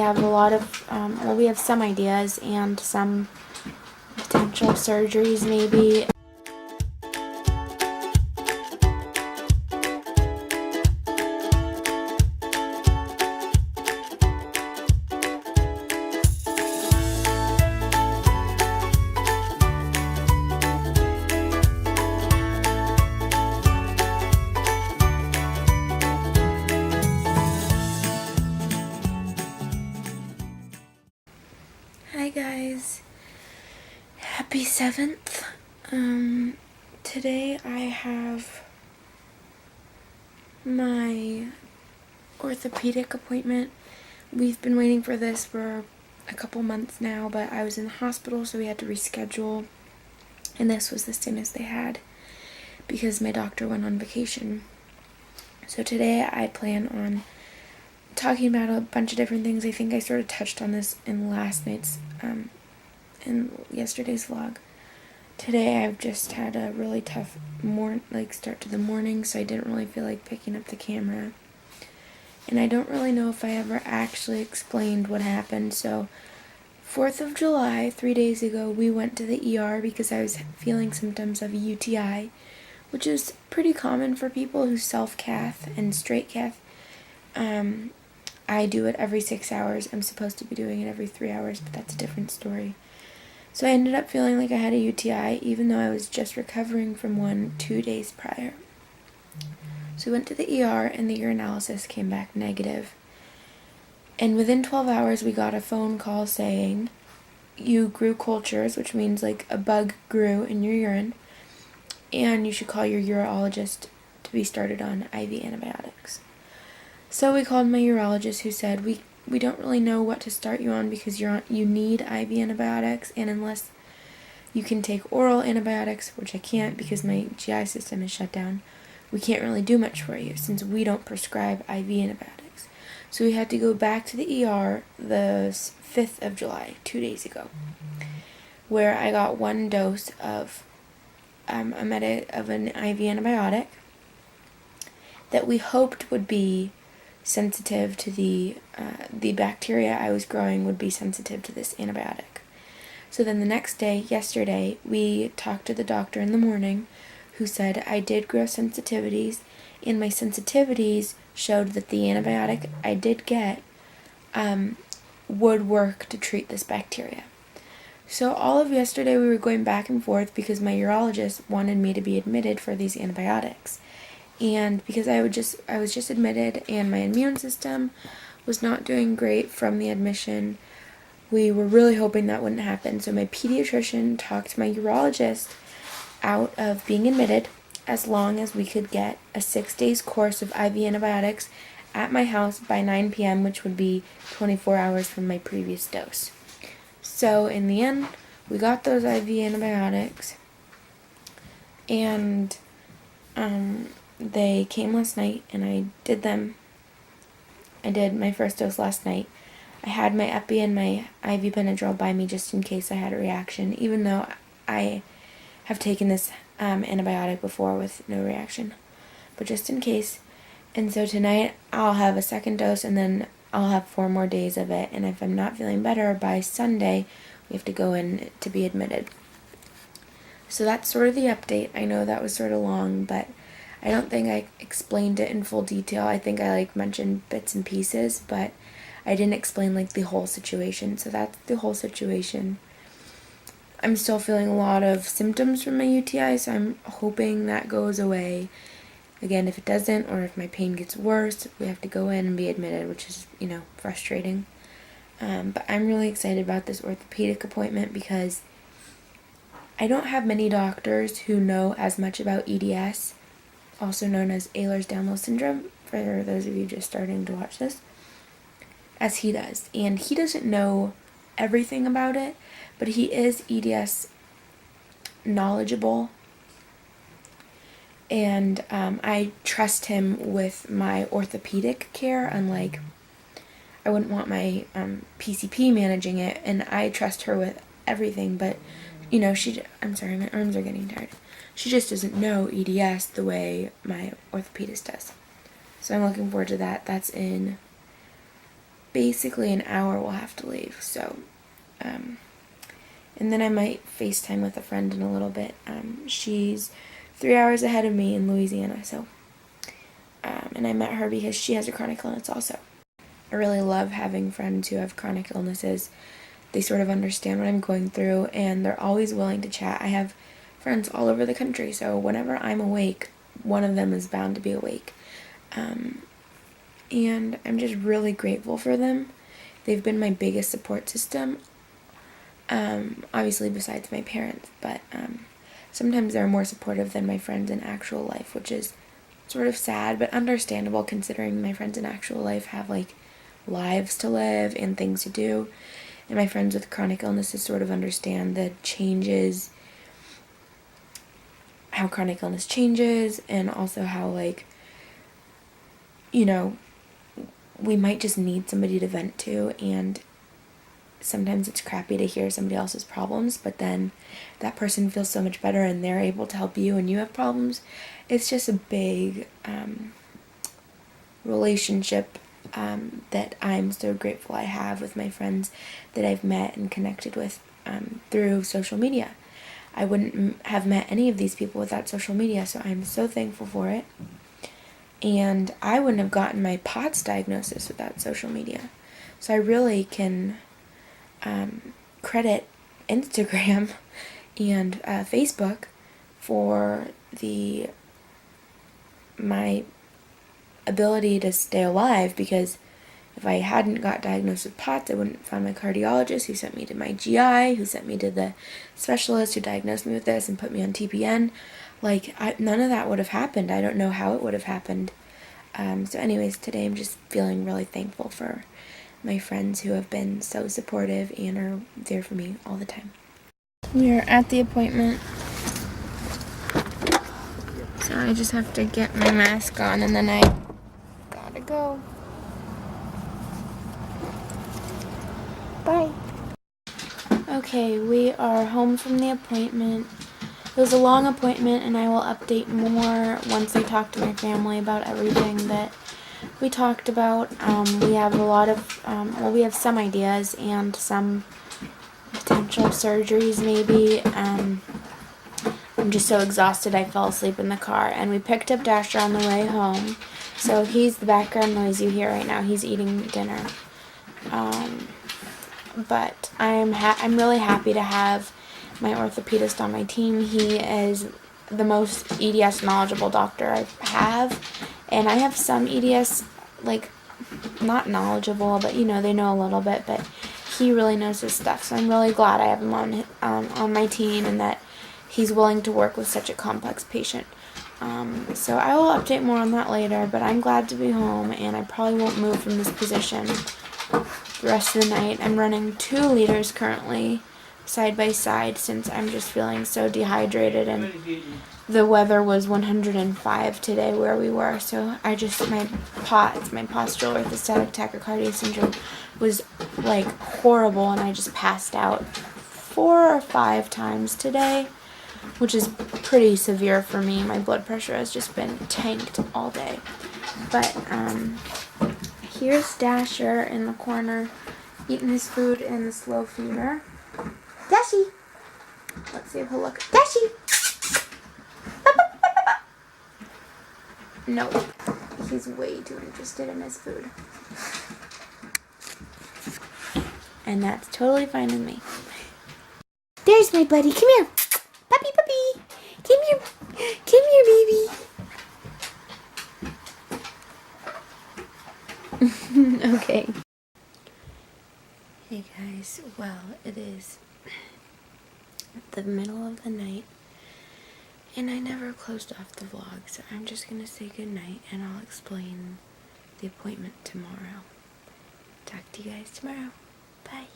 have a lot of, we have some ideas and some potential surgeries maybe. Hi guys, happy 7th. Today I have my orthopedic appointment. We've been waiting for this for a couple months now, but I was in the hospital, so we had to reschedule, and this was the soonest they had because my doctor went on vacation. So today I plan on talking about a bunch of different things. I think I sort of touched on this in yesterday's vlog. Today I've just had a really tough start to the morning, so I didn't really feel like picking up the camera. And I don't really know if I ever actually explained what happened. So 4th of July, 3 days ago, we went to the ER because I was feeling symptoms of a UTI, which is pretty common for people who self-cath and straight cath. I do it every 6 hours. I'm supposed to be doing it every 3 hours, but that's a different story. So I ended up feeling like I had a UTI, even though I was just recovering from one 2 days prior. So we went to the ER, and the urinalysis came back negative. And within 12 hours, we got a phone call saying, you grew cultures, which means like a bug grew in your urine, and you should call your urologist to be started on IV antibiotics. So we called my urologist, who said, we don't really know what to start you on because you need IV antibiotics, and unless you can take oral antibiotics, which I can't because my GI system is shut down, we can't really do much for you since we don't prescribe IV antibiotics. So we had to go back to the ER the 5th of July, 2 days ago, where I got one dose of an IV antibiotic that we hoped would be sensitive to the bacteria I was growing would be sensitive to this antibiotic. So then the next day, yesterday, we talked to the doctor in the morning, who said I did grow sensitivities, and my sensitivities showed that the antibiotic I did get would work to treat this bacteria. So all of yesterday we were going back and forth because my urologist wanted me to be admitted for these antibiotics. And because I was just admitted and my immune system was not doing great from the admission, we were really hoping that wouldn't happen. So my pediatrician talked my urologist out of being admitted as long as we could get a 6 days course of IV antibiotics at my house by 9 p.m., which would be 24 hours from my previous dose. So in the end, we got those IV antibiotics, and they came last night, and I did them. I did my first dose last night. I had my Epi and my IV Benadryl by me just in case I had a reaction, even though I have taken this antibiotic before with no reaction, but just in case. And so tonight I'll have a second dose, and then I'll have 4 more days of it, and if I'm not feeling better by Sunday, we have to go in to be admitted. So that's sort of the update. I know that was sort of long, but I don't think I explained it in full detail. I think I mentioned bits and pieces, but I didn't explain the whole situation. So that's the whole situation. I'm still feeling a lot of symptoms from my UTI, so I'm hoping that goes away. Again, if it doesn't, or if my pain gets worse, we have to go in and be admitted, which is, frustrating. But I'm really excited about this orthopedic appointment because I don't have many doctors who know as much about EDS, also known as Ehlers-Danlos syndrome, for those of you just starting to watch this, as he does. And he doesn't know everything about it, but he is EDS knowledgeable, and I trust him with my orthopedic care, unlike I wouldn't want my PCP managing it, and I trust her with everything, but I'm sorry, my arms are getting tired. She just doesn't know EDS the way my orthopedist does. So I'm looking forward to that. That's in basically an hour we'll have to leave. So, and then I might FaceTime with a friend in a little bit. She's 3 hours ahead of me in Louisiana, so, and I met her because she has a chronic illness also. I really love having friends who have chronic illnesses. They sort of understand what I'm going through, and they're always willing to chat. I have friends all over the country, so whenever I'm awake, one of them is bound to be awake. And I'm just really grateful for them. They've been my biggest support system, obviously besides my parents, but sometimes they're more supportive than my friends in actual life, which is sort of sad, but understandable considering my friends in actual life have, like, lives to live and things to do, and my friends with chronic illnesses sort of understand the changes, how chronic illness changes, and also how, like, you know, we might just need somebody to vent to, and sometimes it's crappy to hear somebody else's problems, but then that person feels so much better and they're able to help you and you have problems. It's just a big relationship that I'm so grateful I have with my friends that I've met and connected with through social media. I wouldn't have met any of these people without social media, so I'm so thankful for it. And I wouldn't have gotten my POTS diagnosis without social media. So I really can credit Instagram and Facebook for my ability to stay alive, because if I hadn't got diagnosed with POTS, I wouldn't have found my cardiologist, who sent me to my GI, who sent me to the specialist who diagnosed me with this and put me on TPN. Like, none of that would have happened. I don't know how it would have happened. So anyways, today I'm just feeling really thankful for my friends who have been so supportive and are there for me all the time. We are at the appointment. So I just have to get my mask on and then I gotta go. Bye. Okay, we are home from the appointment. It was a long appointment, and I will update more once I talk to my family about everything that we talked about. We have a lot of, we have some ideas and some potential surgeries maybe. I'm just so exhausted I fell asleep in the car, and we picked up Dasher on the way home. So he's the background noise you hear right now. He's eating dinner. But I'm really happy to have my orthopedist on my team. He is the most EDS knowledgeable doctor I have, and I have some EDS, like, not knowledgeable, but they know a little bit, but he really knows his stuff, so I'm really glad I have him on my team, and that he's willing to work with such a complex patient. So I will update more on that later, but I'm glad to be home, and I probably won't move from this position the rest of the night. I'm running 2 liters currently, side by side, since I'm just feeling so dehydrated, and the weather was 105 today where we were, so my postural orthostatic tachycardia syndrome was like horrible, and I just passed out 4 or 5 times today, which is pretty severe for me. My blood pressure has just been tanked all day. But here's Dasher in the corner eating his food in the slow feeder. Dashi! Let's see if he'll look. Dashi! No, he's way too interested in his food. And that's totally fine with me. There's my buddy. Come here. Puppy, puppy. Come here. Come here, baby. Okay. Hey guys, well, it is the middle of the night, and I never closed off the vlog, so I'm just gonna say goodnight, and I'll explain the appointment tomorrow. Talk to you guys tomorrow. Bye.